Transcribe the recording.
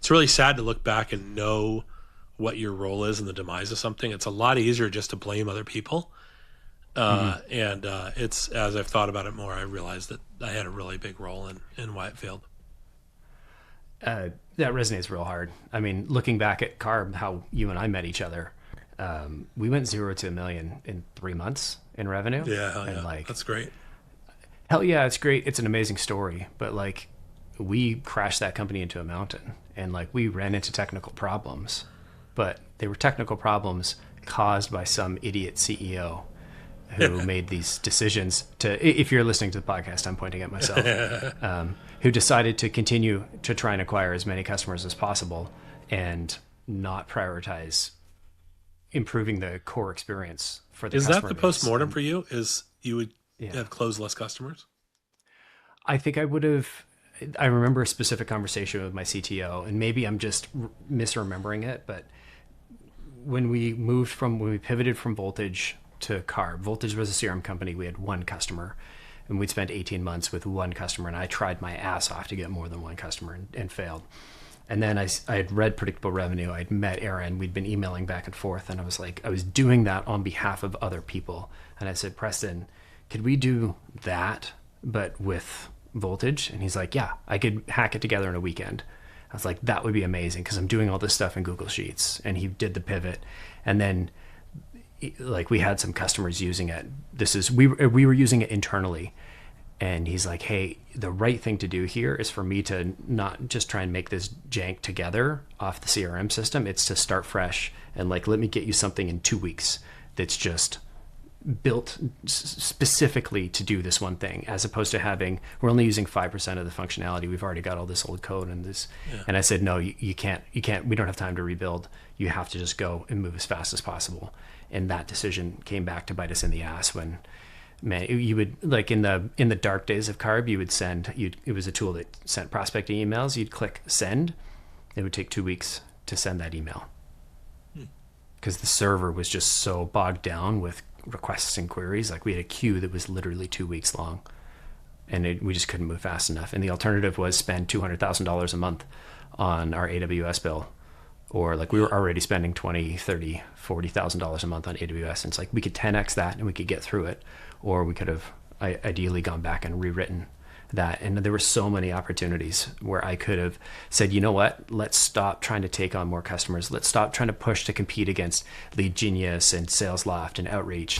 it's really sad to look back and know what your role is in the demise of something. It's a lot easier just to blame other people. And it's, as I've thought about it more, I realized that I had a really big role in why it failed. That resonates real hard. I mean, looking back at Carb, how you and I met each other, we went 0 to $1 million in 3 months in revenue. Yeah, and yeah, that's great. Hell yeah, it's great. It's an amazing story. But like, we crashed that company into a mountain, and like, we ran into technical problems, but they were technical problems caused by some idiot CEO who made these decisions to, if you're listening to the podcast, I'm pointing at myself, who decided to continue to try and acquire as many customers as possible and not prioritize improving the core experience for the customer. Is that the post-mortem for you? Is you would have closed less customers? I think I would have. I remember a specific conversation with my CTO, and maybe I'm just misremembering it, but when we pivoted from Voltage to Carb, Voltage was a CRM company. We had one customer, and we'd spent 18 months with one customer, and I tried my ass off to get more than one customer and failed. And then I had read Predictable Revenue. I'd met Aaron. We'd been emailing back and forth, and I was doing that on behalf of other people. And I said, Preston, could we do that, but with Voltage? And he's like, yeah, I could hack it together in a weekend. I was like, that would be amazing, because I'm doing all this stuff in Google Sheets. And he did the pivot. And then like, we had some customers using it. We were using it internally. And he's like, hey, the right thing to do here is for me to not just try and make this jank together off the CRM system. It's to start fresh and like, let me get you something in 2 weeks that's just built specifically to do this one thing, as opposed to we're only using 5% of the functionality. We've already got all this old code and this. Yeah. And I said, no, you can't, we don't have time to rebuild. You have to just go and move as fast as possible. And that decision came back to bite us in the ass when, man, you would, like, in the dark days of Carb, you would it was a tool that sent prospecting emails. You'd click send. It would take 2 weeks to send that email, because the server was just so bogged down with requests and queries. Like, we had a queue that was literally 2 weeks long, and we just couldn't move fast enough. And the alternative was spend $200,000 a month on our AWS bill, or like, we were already spending $20,000, $30,000, $40,000 a month on AWS. And it's like, we could 10x that and we could get through it, or we could have ideally gone back and rewritten that. And there were so many opportunities where I could have said, you know what, let's stop trying to take on more customers. Let's stop trying to push to compete against Lead Genius and Sales Loft and Outreach.